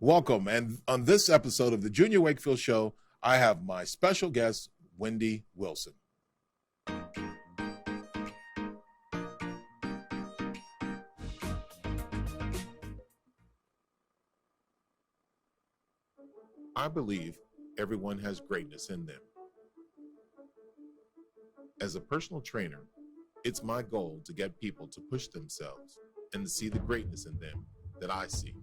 Welcome. And on this episode of the Junior Wakefield Show, I have my special guest, Wendy Wilson. I believe everyone has greatness in them. As a personal trainer, it's my goal to get people to push themselves and to see the greatness in them that I see.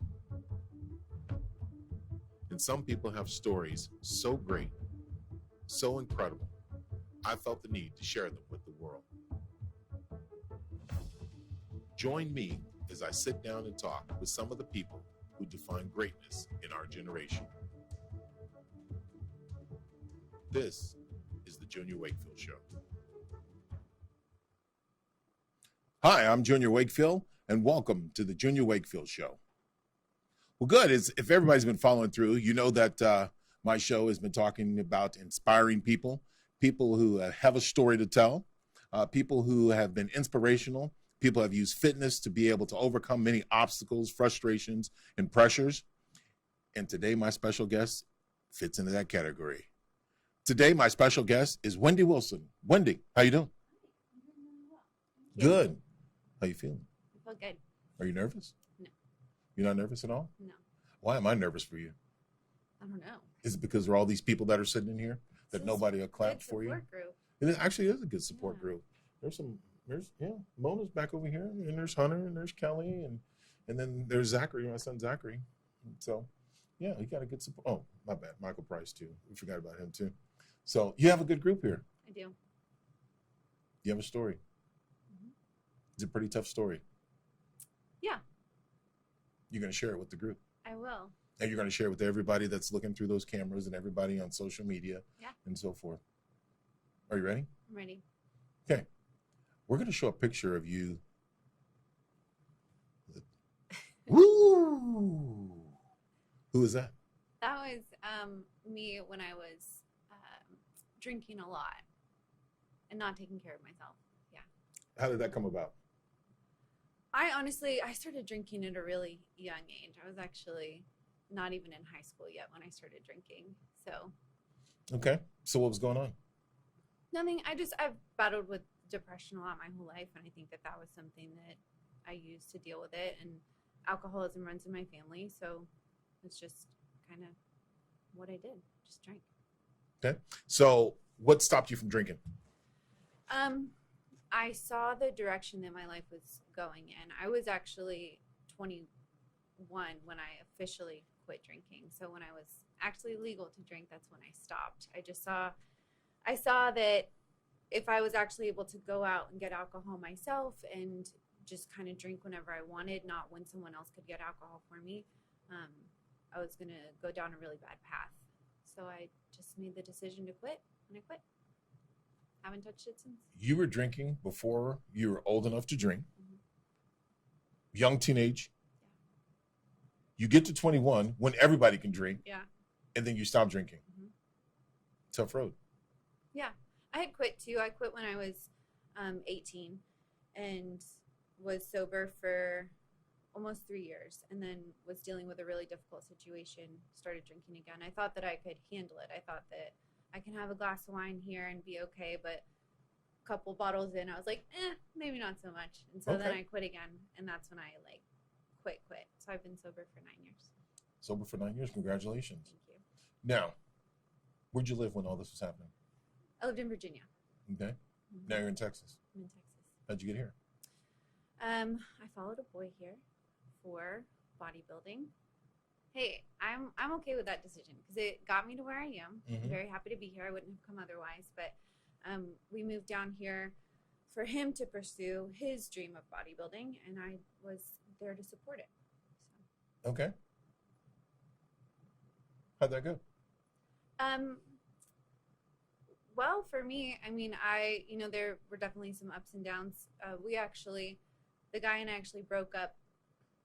And some people have stories so great, so incredible, I felt the need to share them with the world. Join me as I sit down and talk with some of the people who define greatness in our generation. This is the Junior Wakefield Show. Hi, I'm Junior Wakefield, and welcome to the Junior Wakefield Show. Well, good. If everybody's been following through, you know that my show has been talking about inspiring people who have a story to tell, people who have been inspirational, people who have used fitness to be able to overcome many obstacles, frustrations, and pressures. And today, my special guest fits into that category. Today, my special guest is Wendy Wilson. Wendy, how you doing? Good. How you feeling? I feel good. Are you nervous? No. You're not nervous at all? No. Why am I nervous for you? I don't know. Is it because there are all these people that are sitting in here that nobody will clap for you? Group. It actually is a good support group. There's Mona's back over here, and there's Hunter, and there's Kelly, and then there's Zachary, my son Zachary. So, yeah, you got a good support. Oh, my bad. Michael Price, too. We forgot about him, too. So, you have a good group here. I do. You have a story. It's a pretty tough story. Yeah. You're going to share it with the group. I will. And you're going to share it with everybody that's looking through those cameras and everybody on social media and so forth. Are you ready? I'm ready. Okay. We're going to show a picture of you. Woo! Who is that? That was me when I was drinking a lot and not taking care of myself. Yeah. How did that come about? I started drinking at a really young age. I was actually not even in high school yet when I started drinking. So. Okay. So what was going on? Nothing. I've battled with depression a lot my whole life, and I think that was something that I used to deal with it. And alcoholism runs in my family, so it's just kind of what I did. Just drank. Okay. So what stopped you from drinking? I saw the direction that my life was going in. I was actually 21 when I officially quit drinking. So when I was actually legal to drink, that's when I stopped. I saw that if I was actually able to go out and get alcohol myself and just kind of drink whenever I wanted, not when someone else could get alcohol for me, I was going to go down a really bad path. So I just made the decision to quit, and I quit. Haven't touched it since. You were drinking before you were old enough to drink. Mm-hmm. Young teenage. Yeah. You get to 21 when everybody can drink. Yeah. And then you stop drinking. Mm-hmm. Tough road. Yeah. I had quit too. I quit when I was 18 and was sober for almost 3 years, and then was dealing with a really difficult situation, started drinking again. I thought that I could handle it. I thought that I can have a glass of wine here and be okay, but a couple bottles in, I was like, maybe not so much. And so then I quit again, and that's when I quit. So I've been sober for 9 years. Sober for 9 years. Congratulations. Thank you. Now, where'd you live when all this was happening? I lived in Virginia. Okay. Mm-hmm. Now you're in Texas. I'm in Texas. How'd you get here? I followed a boy here for bodybuilding. Hey, I'm okay with that decision because it got me to where I am. Mm-hmm. I'm very happy to be here. I wouldn't have come otherwise. But we moved down here for him to pursue his dream of bodybuilding, and I was there to support it. So. Okay. How'd that go? Well, for me, I mean, there were definitely some ups and downs. The guy and I actually broke up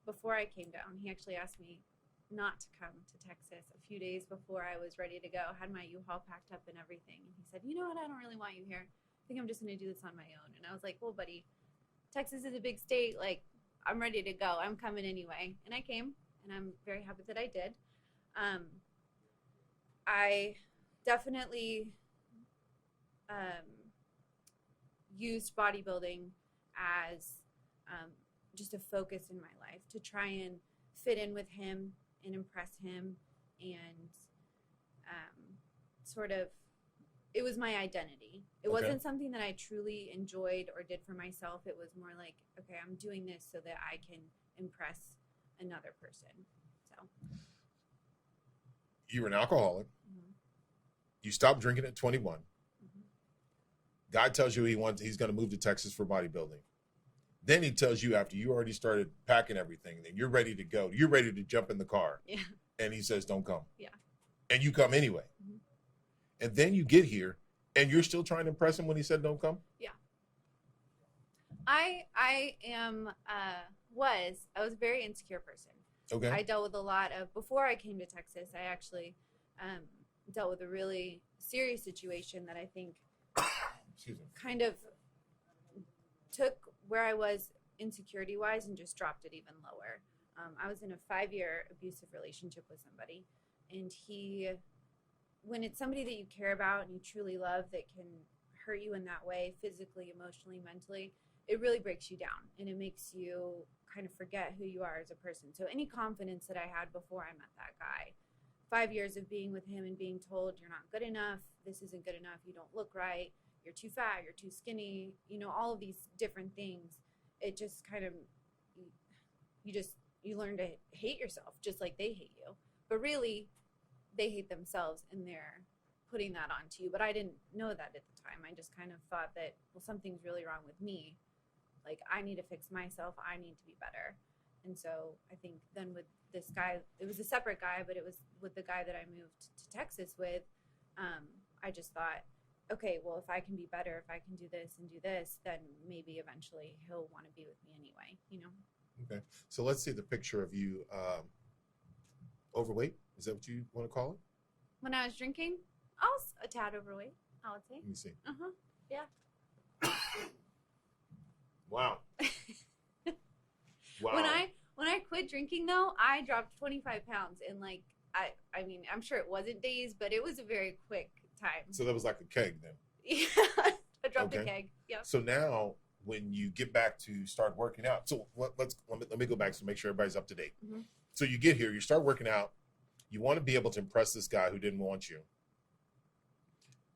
before I came down. He actually asked me not to come to Texas a few days before I was ready to go. Had my U-Haul packed up and everything. And he said, you know what, I don't really want you here. I think I'm just going to do this on my own. And I was like, well, buddy, Texas is a big state. Like, I'm ready to go. I'm coming anyway. And I came, and I'm very happy that I did. I definitely used bodybuilding as just a focus in my life to try and fit in with him and impress him, and sort of, it was my identity. It wasn't something that I truly enjoyed or did for myself. It was more like, okay, I'm doing this so that I can impress another person. So you were an alcoholic. mm-hmm. You stopped drinking at 21. Mm-hmm. God tells you he's going to move to Texas for bodybuilding. Then he tells you, after you already started packing everything, then you're ready to go. You're ready to jump in the car. Yeah. And he says, don't come. Yeah. And you come anyway. Mm-hmm. And then you get here and you're still trying to impress him when he said, don't come? Yeah. I was a very insecure person. Okay. I dealt with a lot of, before I came to Texas, I actually dealt with a really serious situation that I think kind of took where I was insecurity-wise and just dropped it even lower. I was in a 5-year abusive relationship with somebody, and when it's somebody that you care about and you truly love that can hurt you in that way, physically, emotionally, mentally, it really breaks you down, and it makes you kind of forget who you are as a person. So any confidence that I had before I met that guy, 5 years of being with him and being told you're not good enough, this isn't good enough, you don't look right, you're too fat, you're too skinny, all of these different things, it just kind of, you learn to hate yourself just like they hate you. But really, they hate themselves and they're putting that onto you. But I didn't know that at the time. I just kind of thought that, well, something's really wrong with me. Like, I need to fix myself. I need to be better. And so I think then with this guy, it was a separate guy, but it was with the guy that I moved to Texas with, I just thought, okay, well, if I can be better, if I can do this and do this, then maybe eventually he'll want to be with me anyway, Okay. So let's see the picture of you overweight. Is that what you want to call it? When I was drinking, I was a tad overweight, I would say. Let me see. Uh-huh. Yeah. Wow. Wow. When I quit drinking, though, I dropped 25 pounds in I mean, I'm sure it wasn't days, but it was a very quick time. So that was like a keg then? Yeah. I dropped a keg. Yeah. So now when you get back to start working out, so let me go back to make sure everybody's up to date. Mm-hmm. So you get here, you start working out, you want to be able to impress this guy who didn't want you.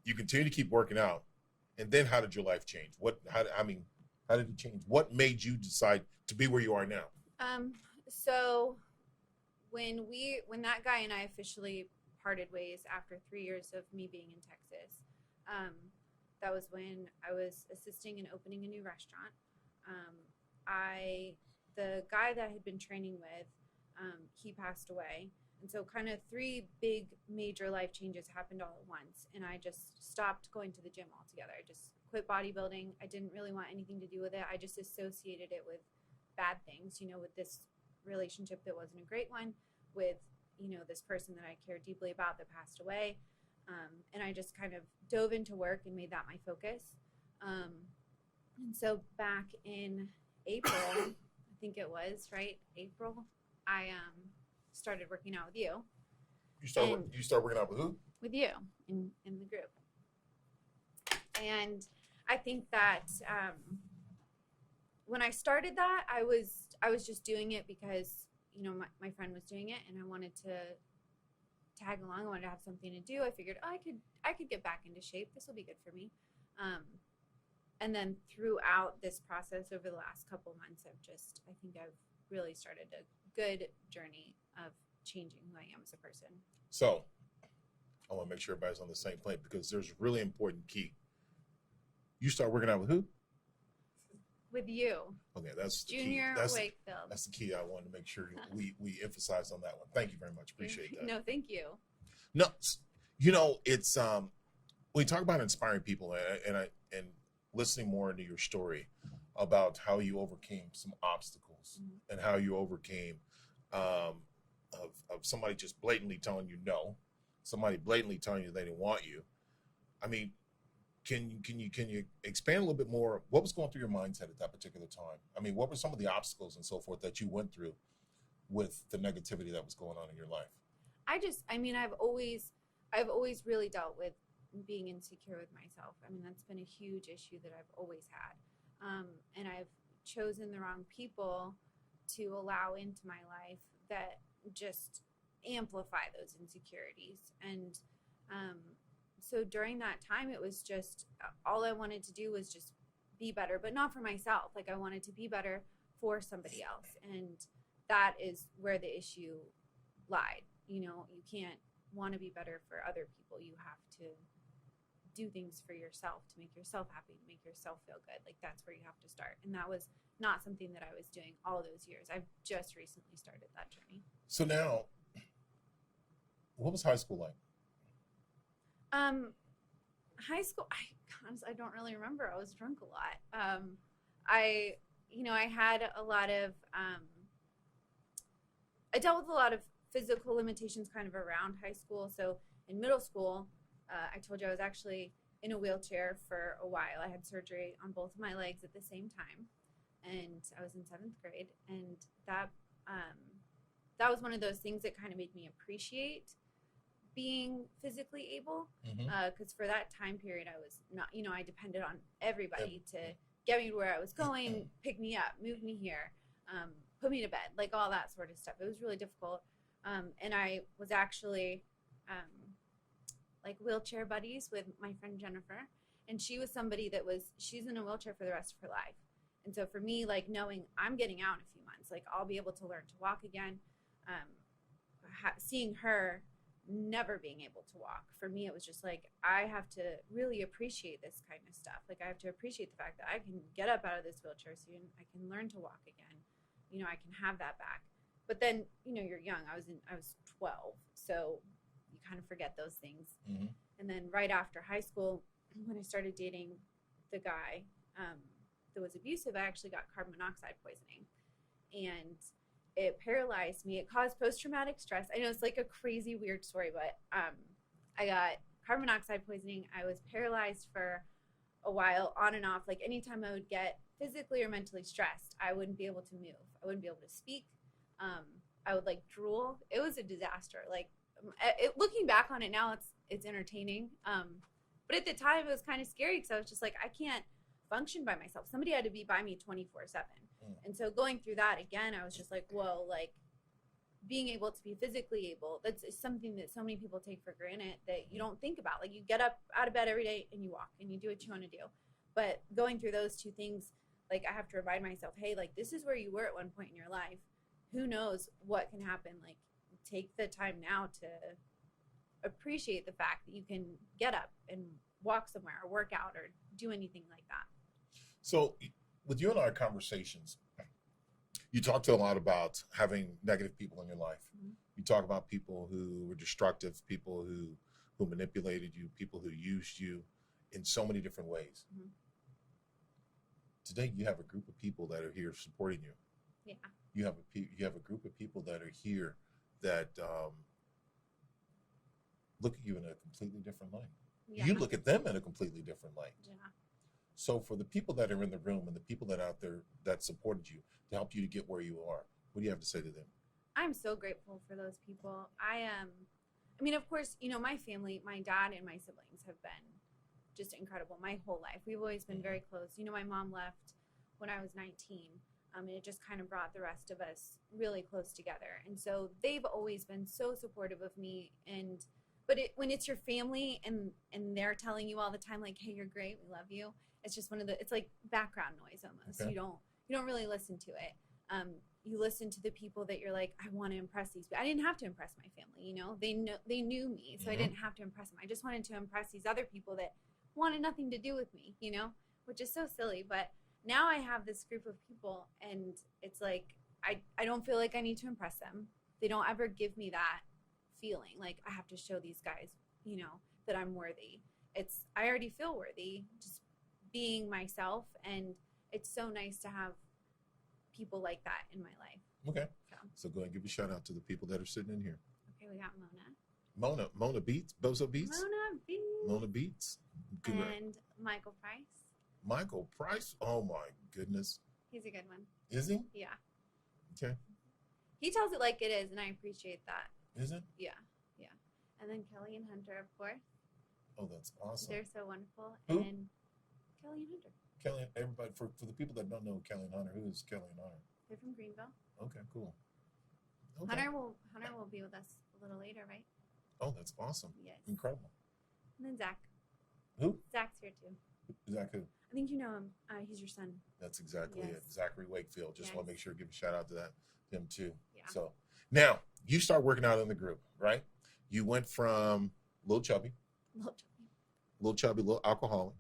You continue to keep working out, and then how did your life change? How did it change? What made you decide to be where you are now? So when that guy and I officially parted ways after 3 years of me being in Texas, that was when I was assisting in opening a new restaurant. The guy that I had been training with, he passed away. And so kind of 3 big major life changes happened all at once. And I just stopped going to the gym altogether. I just quit bodybuilding. I didn't really want anything to do with it. I just associated it with bad things, with this relationship that wasn't a great one, with, this person that I cared deeply about that passed away. And I just kind of dove into work and made that my focus. And so back in April, I think it was, right? April, I started working out with you. You start working out with who? With you in the group. And I think that when I started that, I was just doing it because, my friend was doing it and I wanted to tag along. I wanted to have something to do. I figured, I could get back into shape. This will be good for me. And then throughout this process over the last couple months, I think I've really started a good journey of changing who I am as a person. So I want to make sure everybody's on the same plane because there's a really important key. You start working out with who? With you. Okay, that's the Junior key. Wakefield. That's the key I wanted to make sure we emphasize on that one. Thank you very much. Appreciate that. No, thank you. No, it's when you talk about inspiring people and listening more into your story about how you overcame some obstacles and how you overcame of somebody just blatantly telling you no, somebody blatantly telling you they didn't want you. I mean, can you expand a little bit more? What was going through your mindset at that particular time? I mean, what were some of the obstacles and so forth that you went through with the negativity that was going on in your life? I've always really dealt with being insecure with myself. I mean, that's been a huge issue that I've always had. And I've chosen the wrong people to allow into my life that just amplify those insecurities. And so during that time, it was just all I wanted to do was just be better, but not for myself. Like, I wanted to be better for somebody else. And that is where the issue lied. You know, you can't want to be better for other people. You have to do things for yourself to make yourself happy, to make yourself feel good. Like, that's where you have to start. And that was not something that I was doing all those years. I've just recently started that journey. So now, what was high school like? High school, I don't really remember. I was drunk a lot. I had a lot of, I dealt with a lot of physical limitations kind of around high school. So in middle school, I told you I was actually in a wheelchair for a while. I had surgery on both of my legs at the same time, and I was in 7th grade. And that was one of those things that kind of made me appreciate being physically able, because for that time period, I was not, I depended on everybody to get me to where I was going, pick me up, move me here, put me to bed, like all that sort of stuff. It was really difficult. And I was actually like wheelchair buddies with my friend Jennifer, and she was somebody she's in a wheelchair for the rest of her life. And so for me, like, knowing I'm getting out in a few months, like, I'll be able to learn to walk again, seeing her never being able to walk, for me it was just like, I have to really appreciate this kind of stuff. Like, I have to appreciate the fact that I can get up out of this wheelchair soon, I can learn to walk again, I can have that back. But then, you're young. I was 12, so you kind of forget those things. And then right after high school, when I started dating the guy that was abusive, I actually got carbon monoxide poisoning, and it paralyzed me. It caused post-traumatic stress. I know it's like a crazy, weird story, but I got carbon monoxide poisoning. I was paralyzed for a while, on and off. Like, anytime I would get physically or mentally stressed, I wouldn't be able to move. I wouldn't be able to speak. I would like drool. It was a disaster. Like, looking back on it now, it's entertaining. But at the time, it was kind of scary, because I was just like, I can't function by myself. Somebody had to be by me 24/7. And so going through that again, I was just like, whoa, like, being able to be physically able, that's something that so many people take for granted that you don't think about. Like, you get up out of bed every day and you walk and you do what you want to do. But going through those two things, like, I have to remind myself, hey, like, this is where you were at one point in your life. Who knows what can happen? Like, take the time now to appreciate the fact that you can get up and walk somewhere or work out or do anything like that. So with you and our conversations, you talked a lot about having negative people in your life. You talk about people who were destructive, people who manipulated you, people who used you in so many different ways. Today, you have a group of people that are here supporting you. Yeah. You have a group of people that are here that look at you in a completely different light. Yeah. You look at them in a completely different light. Yeah. So for the people that are in the room and the people that are out there that supported you to help you to get where you are, what do you have to say to them? I'm so grateful for those people. I mean, of course, my family, my dad and my siblings have been just incredible my whole life. We've always been very close. My mom left when I was 19. And it just kind of brought the rest of us really close together. And so they've always been so supportive of me. But when it's your family and they're telling you all the time, like, hey, you're great, we love you, it's just it's like background noise almost. Okay. You don't really listen to it. You listen to the people that you're like, I want to impress these people. I didn't have to impress my family, they knew me, so I didn't have to impress them. I just wanted to impress these other people that wanted nothing to do with me, which is so silly. But now I have this group of people, and it's like, I don't feel like I need to impress them. They don't ever give me that feeling like I have to show these guys, that I'm worthy. I already feel worthy just being myself, and it's so nice to have people like that in my life. Okay. So go ahead and give a shout out to the people that are sitting in here. Okay, we got Mona. Mona Beats, Bozo Beats. Mona Beats. And Michael Price. Michael Price? Oh my goodness. He's a good one. Is he? Yeah. Okay. He tells it like it is, and I appreciate that. Is it? Yeah. And then Kelly and Hunter, of course. Oh, that's awesome. They're so wonderful. Who? And Kelly and Hunter. Kelly, everybody, for the people that don't know Kelly and Hunter, who is Kelly and Hunter? They're from Greenville. Okay, cool. Okay. Hunter will be with us a little later, right? Oh, that's awesome. Yes. Incredible. And then Zach. Who? Zach's here too. Zach who? I think you know him. He's your son. That's exactly Yes. it. Zachary Wakefield. Just want to make sure to give a shout out to him too. Yeah. So now you start working out in the group, right? You went from little chubby, little alcoholic,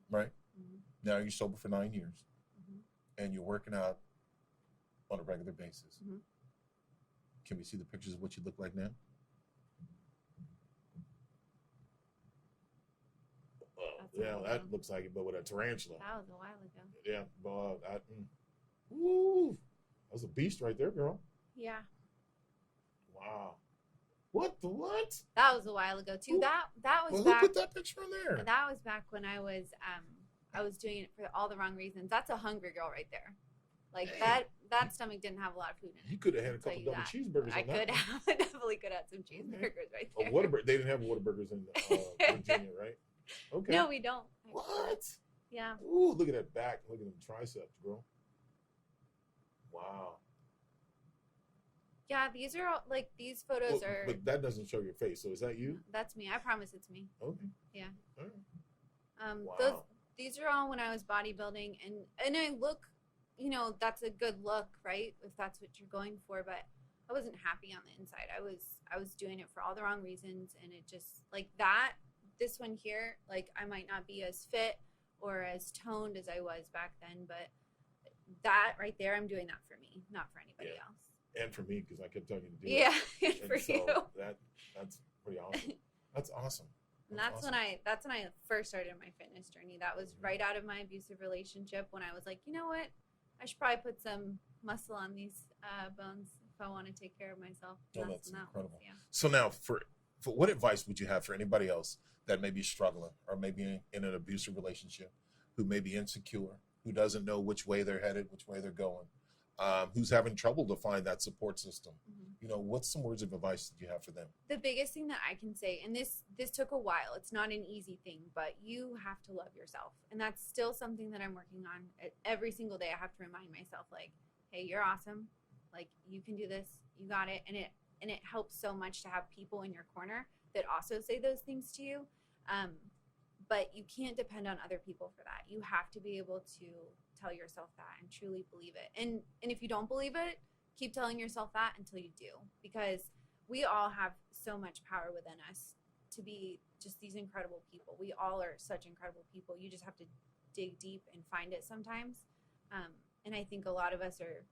right? Mm-hmm. Now you're sober for 9 years, Mm-hmm. and you're working out on a regular basis. Mm-hmm. Can we see the pictures of what you look like now? Yeah, that looks like it, but with a tarantula. That was a while ago. Yeah, but woo, that was a beast right there, girl. Yeah. Wow. What the what? That was a while ago too. Who, that was who back. put that picture in there? That was back when I was doing it for all the wrong reasons. That's a hungry girl right there. Like that stomach didn't have a lot of food in it. You could have had a couple double cheeseburgers. I could have. I definitely could have some cheeseburgers right there. Whataburger. They didn't have Whataburgers in Virginia, right? Okay. No, we don't. What? Yeah. Ooh, look at that back. Look at them triceps, girl. Wow. Yeah, these are all, like, these photos are. But that doesn't show your face. So is that you? That's me. I promise it's me. Okay. Yeah. All right. Wow. These are all when I was bodybuilding, and I look, that's a good look, right? If that's what you're going for, but I wasn't happy on the inside. I was doing it for all the wrong reasons, and it just like that. This one here, like I might not be as fit or as toned as I was back then, but that right there, I'm doing that for me, not for anybody else. And for me, because I kept telling you to do it. Yeah, and for so you. That's pretty awesome. That's awesome. That's awesome. When I first started my fitness journey. That was right out of my abusive relationship when I was like, you know what? I should probably put some muscle on these bones if I want to take care of myself. Oh, that's incredible. Yeah. So now, for what advice would you have for anybody else that may be struggling or maybe in an abusive relationship, who may be insecure, who doesn't know which way they're headed, which way they're going, who's having trouble to find that support system? What's some words of advice that you have for them? The biggest thing that I can say, and this took a while, it's not an easy thing, but you have to love yourself. And that's still something that I'm working on. Every single day I have to remind myself, like, hey, you're awesome. Like, you can do this. You got it. And it helps so much to have people in your corner that also say those things to you. But you can't depend on other people for that. You have to be able to tell yourself that and truly believe it. And if you don't believe it, keep telling yourself that until you do, because we all have so much power within us to be just these incredible people. We all are such incredible people. You just have to dig deep and find it sometimes. And I think a lot of us are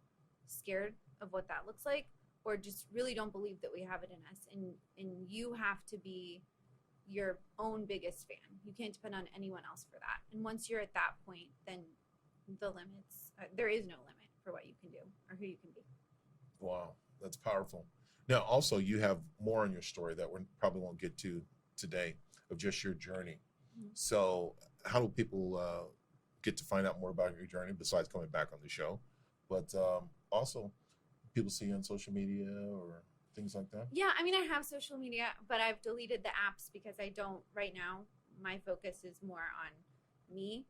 scared of what that looks like, or just really don't believe that we have it in us. And you have to be your own biggest fan. You can't depend on anyone else for that. And once you're at that point, then the limits, there is no limit for what you can do or who you can be. Wow, that's powerful. Now, also, you have more on your story that we probably won't get to today, of just your journey. Mm-hmm. So how do people get to find out more about your journey besides coming back on the show? But also, people see you on social media or things like that? Yeah, I mean, I have social media, but I've deleted the apps because I don't, right now, my focus is more on me,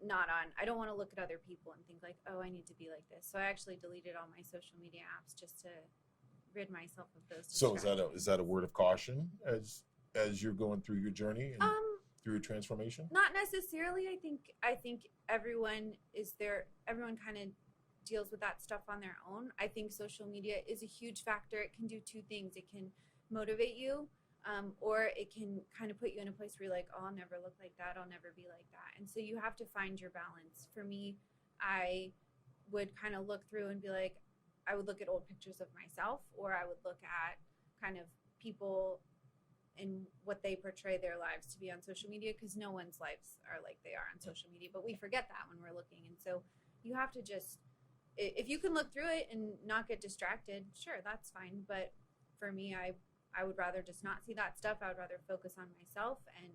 not on, I don't want to look at other people and think like, oh, I need to be like this. So I actually deleted all my social media apps just to rid myself of those. So is that a word of caution as you're going through your journey and through your transformation? Not necessarily. I think everyone kind of deals with that stuff on their own. I think social media is a huge factor. It can do two things. It can motivate you, or it can kind of put you in a place where you're like, oh, I'll never look like that. I'll never be like that. And so you have to find your balance. For me, I would kind of look through and be like, I would look at old pictures of myself, or I would look at kind of people and what they portray their lives to be on social media, because no one's lives are like they are on social media, but we forget that when we're looking. And so you have to just, if you can look through it and not get distracted, sure, that's fine. But for me, I would rather just not see that stuff. I would rather focus on myself and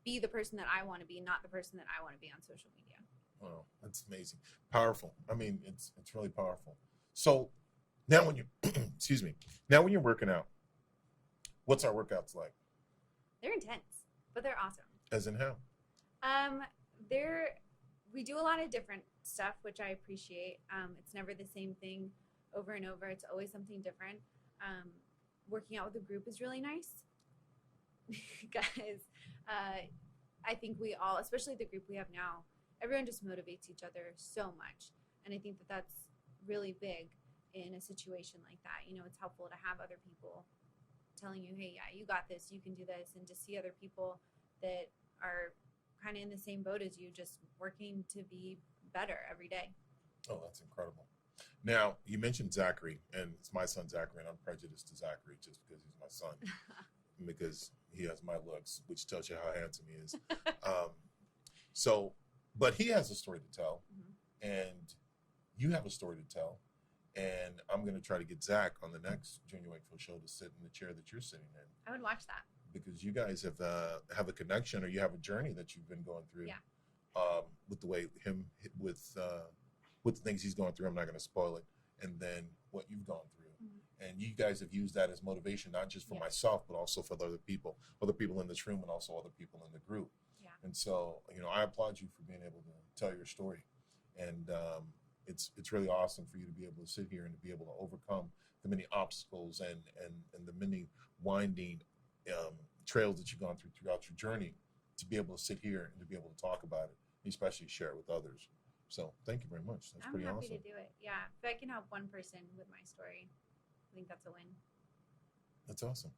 be the person that I want to be, not the person that I want to be on social media. Wow, that's amazing. Powerful. I mean, it's really powerful. So Now when you, excuse me, now when you're working out, what's our workouts like? They're intense, but they're awesome. As in how? We do a lot of different stuff, which I appreciate. It's never the same thing over and over. It's always something different. Working out with a group is really nice. Guys, I think we all, especially the group we have now, everyone just motivates each other so much. And I think that that's really big in a situation like that. You know, it's helpful to have other people telling you, hey, yeah, you got this, you can do this, and to see other people that are kind of in the same boat as you, just working to be better every day. Oh, that's incredible. Now, you mentioned Zachary, and it's my son Zachary, and I'm prejudiced to Zachary just because he's my son, because he has my looks, which tells you how handsome he is. But he has a story to tell, and you have a story to tell, and I'm going to try to get Zach on the next Junior Wakefield show to sit in the chair that you're sitting in. I would watch that. Because you guys have a connection, or you have a journey that you've been going through. Yeah. With the way with the things he's going through, I'm not going to spoil it, and then what you've gone through, and you guys have used that as motivation, not just for myself, but also for the other people in this room, and also other people in the group. Yeah. And so, you know, I applaud you for being able to tell your story, and it's really awesome for you to be able to sit here and to be able to overcome the many obstacles and the many winding trails that you've gone through throughout your journey, to be able to sit here and to be able to talk about it, especially share it with others. So thank you very much. That's pretty awesome. I'm happy to do it. Yeah. If I can help one person with my story, I think that's a win. That's awesome.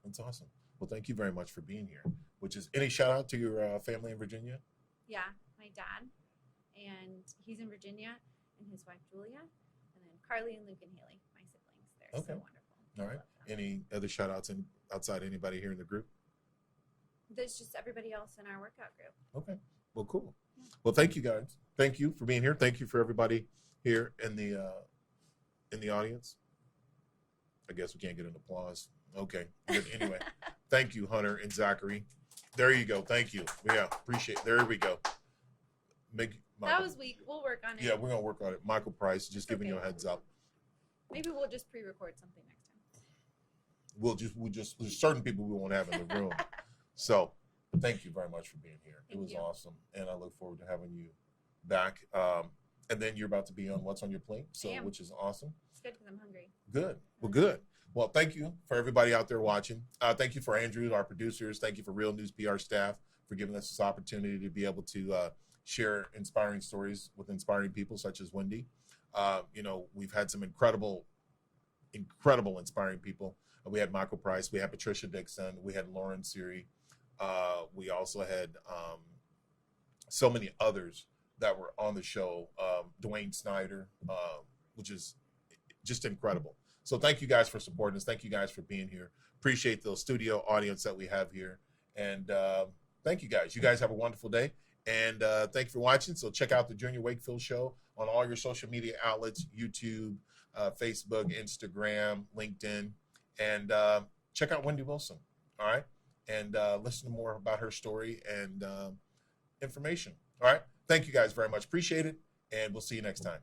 That's awesome. Well, thank you very much for being here. Which is, any shout out to your family in Virginia? Yeah, my dad, and he's in Virginia, and his wife Julia, and then Carly and Luke and Haley, my siblings. They're so wonderful. All right. Any other shout outs outside anybody here in the group? There's just everybody else in our workout group. Okay. Well, cool. Yeah. Well, thank you guys. Thank you for being here. Thank you for everybody here in the audience. I guess we can't get an applause. Okay. But anyway, thank you, Hunter and Zachary. There you go. Thank you. Yeah, appreciate it. There we go. That was weak. We'll work on it. Yeah, we're gonna work on it. Michael Price, just giving you a heads up. Maybe we'll just pre-record something next time. There's certain people we won't have in the room. So thank you very much for being here. It was awesome. And I look forward to having you back. And then you're about to be on What's on Your Plate, which is awesome. It's good because I'm hungry. Good. Well, good. Well, thank you for everybody out there watching. Thank you for Andrew, our producers. Thank you for Real News PR staff for giving us this opportunity to be able to share inspiring stories with inspiring people such as Wendy. You know, we've had some incredible inspiring people. We had Michael Price. We had Patricia Dixon. We had Lauren Siri. We also had so many others that were on the show. Dwayne Snyder, which is just incredible. So thank you guys for supporting us. Thank you guys for being here. Appreciate the studio audience that we have here. And thank you guys. You guys have a wonderful day. And thank you for watching. So check out the Junior Wakefield Show on all your social media outlets, YouTube, Facebook, Instagram, LinkedIn. And check out Wendy Wilson, all right? And listen to more about her story and information, all right? Thank you guys very much. Appreciate it. And we'll see you next time.